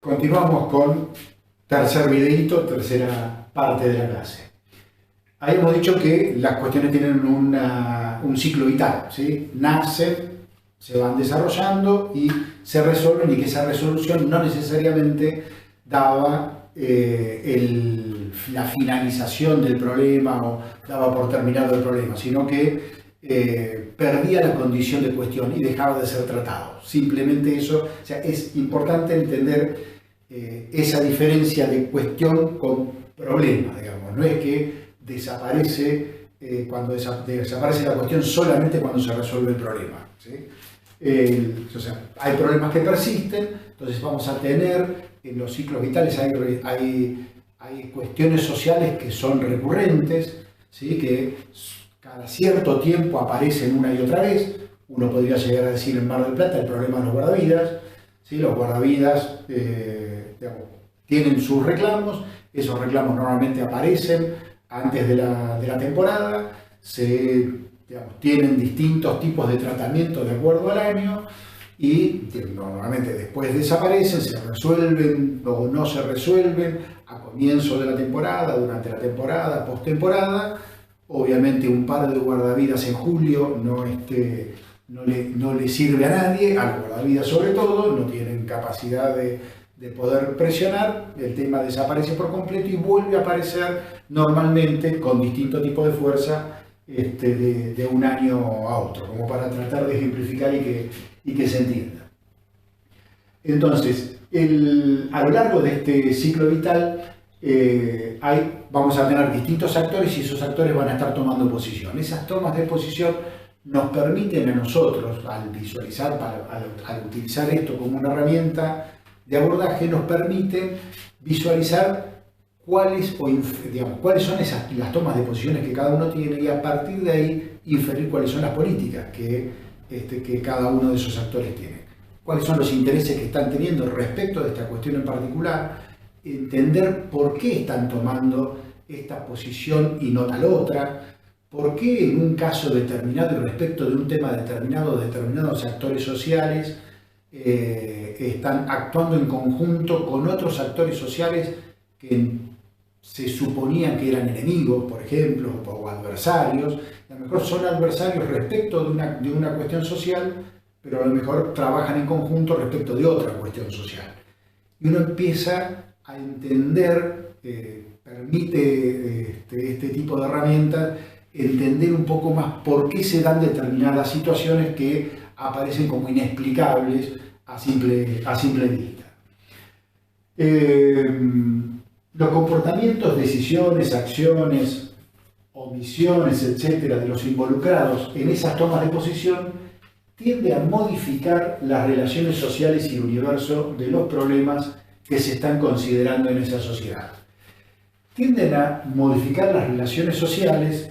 Continuamos con tercer videíto, tercera parte de la clase. Habíamos dicho que las cuestiones tienen un ciclo vital, ¿sí? Nacen, se van desarrollando y se resuelven, y que esa resolución no necesariamente daba la finalización del problema o daba por terminado el problema, sino que perdía la condición de cuestión y dejaba de ser tratado. Simplemente eso, o sea, es importante entender esa diferencia de cuestión con problema, digamos. No es que desaparece cuando desaparece la cuestión solamente cuando se resuelve el problema, ¿sí? O sea, hay problemas que persisten, entonces vamos a tener en los ciclos vitales hay cuestiones sociales que son recurrentes, ¿sí? Que cada cierto tiempo aparecen una y otra vez. Uno podría llegar a decir en Mar del Plata el problema de los guardavidas, ¿sí? Los guardavidas digamos, tienen sus reclamos, esos reclamos normalmente aparecen antes de la temporada, digamos, tienen distintos tipos de tratamiento de acuerdo al año y normalmente después desaparecen, se resuelven o no se resuelven a comienzo de la temporada, durante la temporada, postemporada. Obviamente un par de guardavidas en julio no le sirve a nadie, a los guardavidas sobre todo, no tienen capacidad de poder presionar, el tema desaparece por completo y vuelve a aparecer normalmente con distinto tipo de fuerza de un año a otro, como para tratar de ejemplificar y que se entienda. Entonces, a lo largo de este ciclo vital vamos a tener distintos actores y esos actores van a estar tomando posición. Esas tomas de posición nos permiten a nosotros, al visualizar, al utilizar esto como una herramienta de abordaje, nos permiten visualizar cuáles son las tomas de posiciones que cada uno tiene y a partir de ahí inferir cuáles son las políticas que cada uno de esos actores tiene. Cuáles son los intereses que están teniendo respecto de esta cuestión en particular, entender por qué están tomando esta posición y no tal otra, por qué en un caso determinado y respecto de un tema determinado, determinados actores sociales están actuando en conjunto con otros actores sociales que se suponían que eran enemigos, por ejemplo, o adversarios. A lo mejor son adversarios respecto de una cuestión social, pero a lo mejor trabajan en conjunto respecto de otra cuestión social. Y uno empieza a entender, permite este tipo de herramientas, entender un poco más por qué se dan determinadas situaciones que aparecen como inexplicables a simple vista. Los comportamientos, decisiones, acciones, omisiones, etcétera, de los involucrados en esas tomas de posición tiende a modificar las relaciones sociales y el universo de los problemas que se están considerando en esa sociedad. Tienden a modificar las relaciones sociales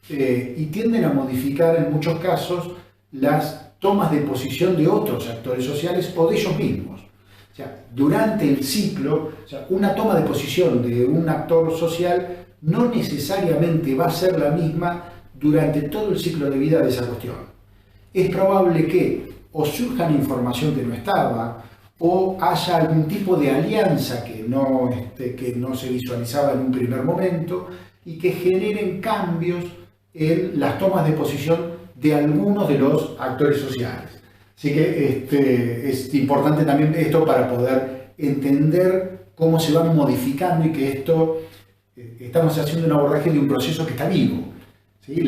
y tienden a modificar en muchos casos las tomas de posición de otros actores sociales o de ellos mismos. O sea, durante el ciclo, una toma de posición de un actor social no necesariamente va a ser la misma durante todo el ciclo de vida de esa cuestión. Es probable que o surja información que no estaba, o haya algún tipo de alianza que no se visualizaba en un primer momento y que generen cambios en las tomas de posición de algunos de los actores sociales. Así que es importante también esto para poder entender cómo se van modificando y que estamos haciendo un abordaje de un proceso que está vivo, ¿sí?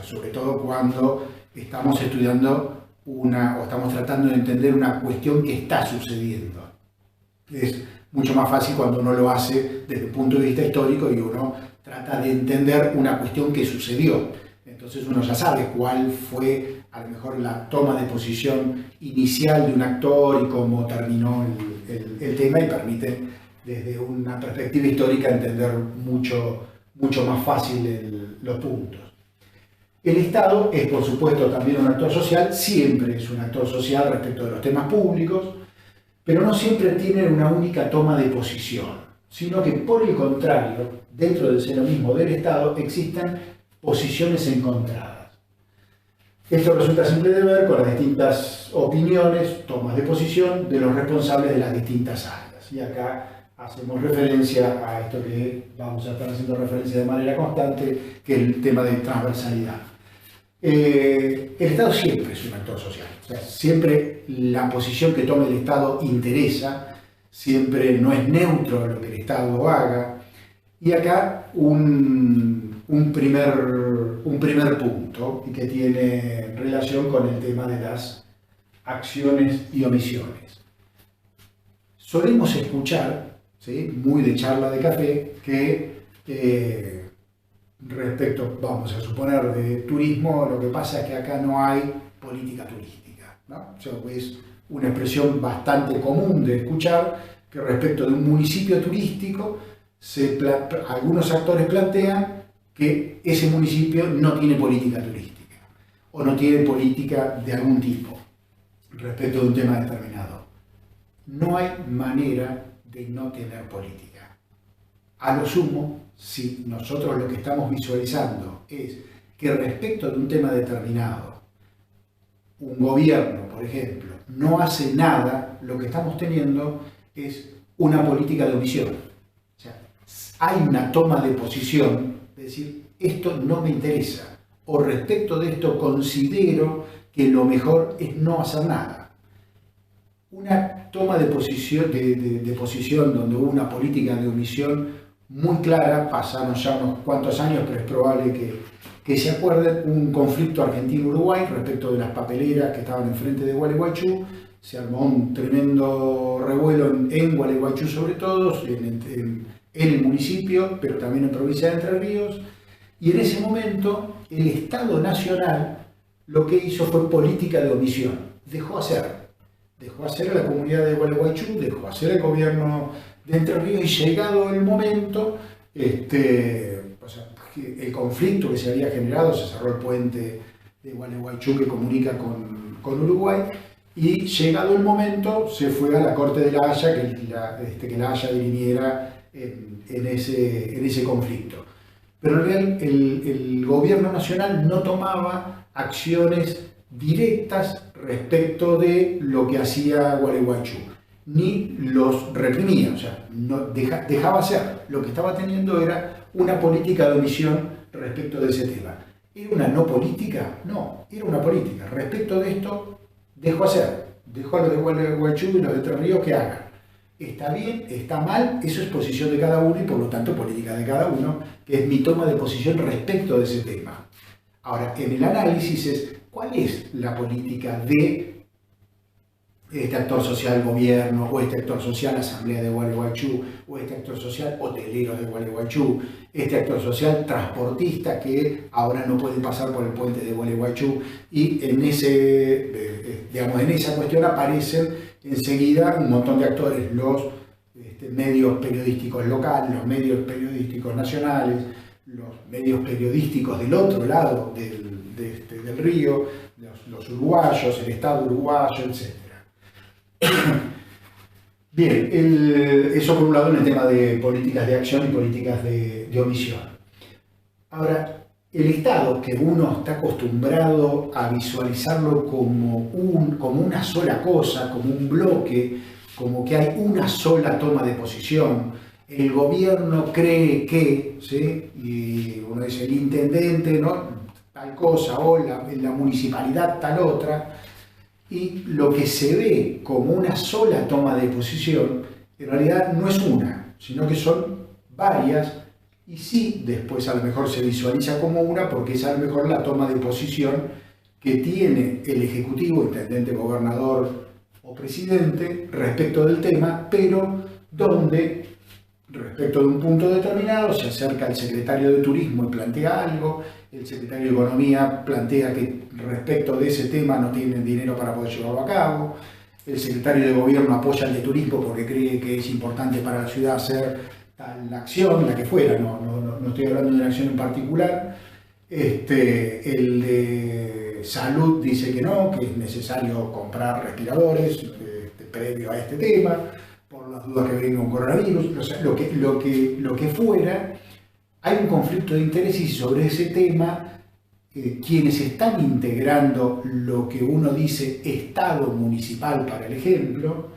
Sobre todo cuando estamos estudiando o estamos tratando de entender una cuestión que está sucediendo. Es mucho más fácil cuando uno lo hace desde un punto de vista histórico y uno trata de entender una cuestión que sucedió. Entonces uno ya sabe cuál fue a lo mejor la toma de posición inicial de un actor y cómo terminó el tema, y permite desde una perspectiva histórica entender mucho más fácil los puntos. El Estado es, por supuesto, también un actor social, siempre es un actor social respecto de los temas públicos, pero no siempre tiene una única toma de posición, sino que por el contrario, dentro del seno mismo del Estado existen posiciones encontradas. Esto resulta simple de ver con las distintas opiniones, tomas de posición de los responsables de las distintas áreas. Y acá hacemos referencia a esto que vamos a estar haciendo referencia de manera constante, que es el tema de transversalidad. El Estado siempre es un actor social, o sea, siempre la posición que tome el Estado interesa, siempre no es neutro lo que el Estado haga. Y acá un primer punto y que tiene relación con el tema de las acciones y omisiones. Solemos escuchar, ¿sí?, muy de charla de café, que respecto, vamos a suponer, de turismo, lo que pasa es que acá no hay política turística, ¿no? O sea, es una expresión bastante común de escuchar que respecto de un municipio turístico, algunos actores plantean que ese municipio no tiene política turística o no tiene política de algún tipo respecto de un tema determinado. No hay manera de no tener política. A lo sumo, si nosotros lo que estamos visualizando es que respecto de un tema determinado, un gobierno, por ejemplo, no hace nada, lo que estamos teniendo es una política de omisión. O sea, hay una toma de posición, de decir, esto no me interesa, o respecto de esto considero que lo mejor es no hacer nada. Una toma de posición, de posición donde hubo una política de omisión muy clara, pasaron ya unos cuantos años, pero es probable que se acuerden, un conflicto argentino-Uruguay respecto de las papeleras que estaban enfrente de Gualeguaychú. Se armó un tremendo revuelo en Gualeguaychú, sobre todo, en el municipio, pero también en provincia de Entre Ríos. Y en ese momento el Estado Nacional lo que hizo fue política de omisión. Dejó hacer a la comunidad de Gualeguaychú, dejó hacer el gobierno de Entre Ríos, y llegado el momento, el conflicto que se había generado, se cerró el puente de Gualeguaychú que comunica con Uruguay, y llegado el momento se fue a la Corte de La Haya que La Haya dirimiera en ese conflicto. Pero en realidad el gobierno nacional no tomaba acciones directas respecto de lo que hacía Gualeguaychú, ni los reprimía, o sea, no dejaba hacer. Lo que estaba teniendo era una política de omisión respecto de ese tema. ¿Era una no política? No, era una política. Respecto de esto, dejó hacer, dejó a los de Gualeguaychú y los de Entre Ríos que hagan. Está bien, está mal, eso es posición de cada uno y por lo tanto política de cada uno, que es mi toma de posición respecto de ese tema. Ahora, en el análisis es, ¿cuál es la política de este actor social gobierno, o este actor social asamblea de Gualeguaychú, o este actor social hotelero de Gualeguaychú, este actor social transportista que ahora no puede pasar por el puente de Gualeguaychú? Y en esa cuestión aparecen enseguida un montón de actores, los medios periodísticos locales, los medios periodísticos nacionales, los medios periodísticos del otro lado del río, los uruguayos, el Estado uruguayo, etc. Bien, eso por un lado en el tema de políticas de acción y políticas de omisión. Ahora, el Estado, que uno está acostumbrado a visualizarlo como una sola cosa, como un bloque, como que hay una sola toma de posición, el gobierno cree que, ¿sí?, y uno dice el intendente, ¿no?, tal cosa, o la municipalidad tal otra, y lo que se ve como una sola toma de posición, en realidad no es una, sino que son varias, y sí, después a lo mejor se visualiza como una, porque es a lo mejor la toma de posición que tiene el Ejecutivo, intendente, gobernador o presidente, respecto del tema, pero donde, respecto de un punto determinado, se acerca el secretario de Turismo y plantea algo, el secretario de Economía plantea que respecto de ese tema no tienen dinero para poder llevarlo a cabo, el secretario de Gobierno apoya el de Turismo porque cree que es importante para la ciudad hacer tal acción, la que fuera, no estoy hablando de una acción en particular, el de Salud dice que no, que es necesario comprar respiradores previo a este tema, por las dudas que venga un coronavirus, o sea, lo que fuera. Hay un conflicto de intereses y sobre ese tema quienes están integrando lo que uno dice Estado municipal, para el ejemplo,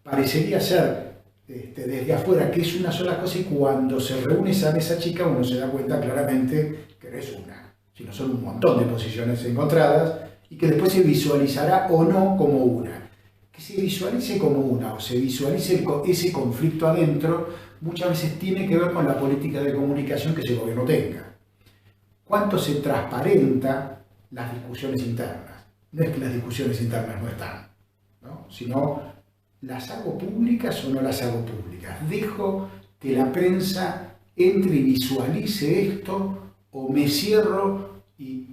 parecería ser desde afuera que es una sola cosa, y cuando se reúne esa mesa chica uno se da cuenta claramente que no es una, sino son un montón de posiciones encontradas, y que después se visualizará o no como una. Que se visualice como una o se visualice ese conflicto adentro muchas veces tiene que ver con la política de comunicación que ese gobierno tenga. ¿Cuánto se transparenta las discusiones internas? No es que las discusiones internas no están, ¿no? Sino las hago públicas o no las hago públicas. Dejo que la prensa entre y visualice esto, o me cierro y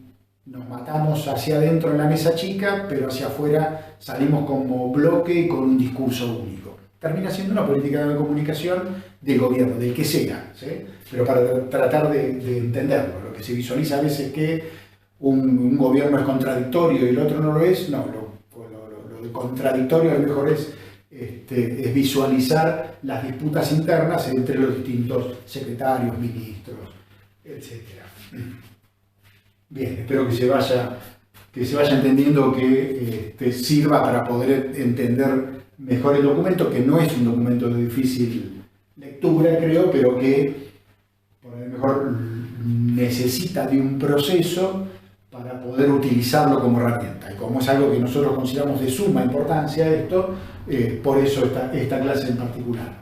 nos matamos hacia adentro en la mesa chica, pero hacia afuera salimos como bloque y con un discurso único. Termina siendo una política de comunicación del gobierno, del que sea, ¿sí? Pero para tratar de entenderlo, lo que se visualiza a veces que un gobierno es contradictorio y el otro no lo es, no, lo de contradictorio a lo mejor es visualizar las disputas internas entre los distintos secretarios, ministros, etc. Bien, espero que se vaya entendiendo, que sirva para poder entender mejor el documento, que no es un documento de difícil lectura, creo, pero que por lo mejor necesita de un proceso para poder utilizarlo como herramienta. Y como es algo que nosotros consideramos de suma importancia esto, por eso esta clase en particular.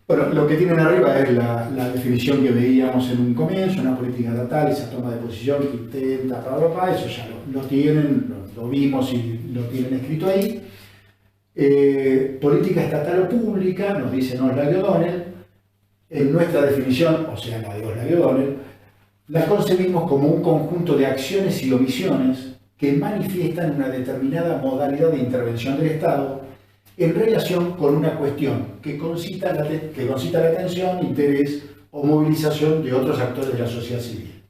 Bueno, lo que tienen arriba es la definición que veíamos en un comienzo, una política estatal, esa toma de posición que intenta, eso ya lo tienen, lo vimos y lo tienen escrito ahí. Política estatal o pública, nos dice Oslak y O'Donnell, en nuestra definición, o sea, la de Oslak y O'Donnell, la concebimos como un conjunto de acciones y omisiones que manifiestan una determinada modalidad de intervención del Estado en relación con una cuestión que concita la atención, interés o movilización de otros actores de la sociedad civil.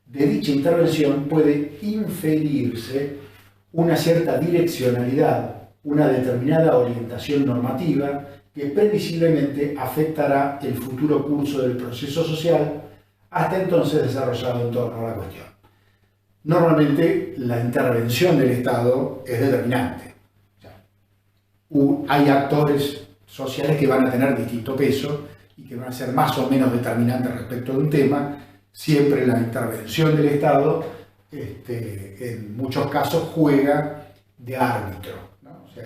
De dicha intervención puede inferirse una cierta direccionalidad, una determinada orientación normativa que previsiblemente afectará el futuro curso del proceso social hasta entonces desarrollado en torno a la cuestión. Normalmente la intervención del Estado es determinante. Hay actores sociales que van a tener distinto peso y que van a ser más o menos determinantes respecto de un tema. Siempre la intervención del Estado, en muchos casos, juega de árbitro, ¿no? O sea,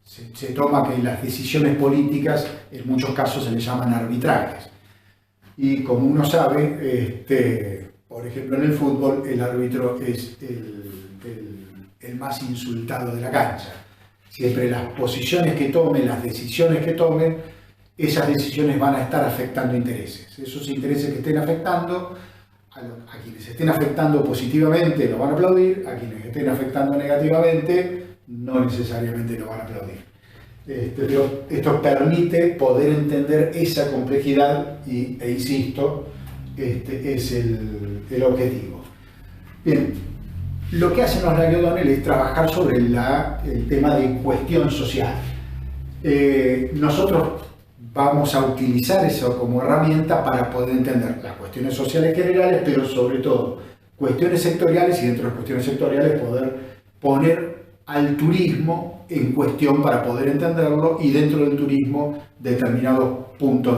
se toma que las decisiones políticas en muchos casos se les llaman arbitrajes. Y como uno sabe, por ejemplo en el fútbol, el árbitro es el más insultado de la cancha. Siempre las posiciones que tomen, las decisiones que tomen, esas decisiones van a estar afectando intereses. Esos intereses que estén afectando, a quienes estén afectando positivamente lo van a aplaudir, a quienes estén afectando negativamente no necesariamente lo van a aplaudir. Pero esto permite poder entender esa complejidad e insisto, es el objetivo. Bien, lo que hacen Oslak y O'Donnell es trabajar sobre el tema de cuestión social. Nosotros vamos a utilizar eso como herramienta para poder entender las cuestiones sociales generales, pero sobre todo cuestiones sectoriales, y dentro de las cuestiones sectoriales poder poner al turismo en cuestión para poder entenderlo, y dentro del turismo determinados puntos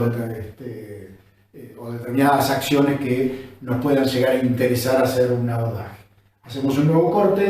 o determinadas acciones que nos puedan llegar a interesar hacer un abordaje. Hacemos un nuevo corte.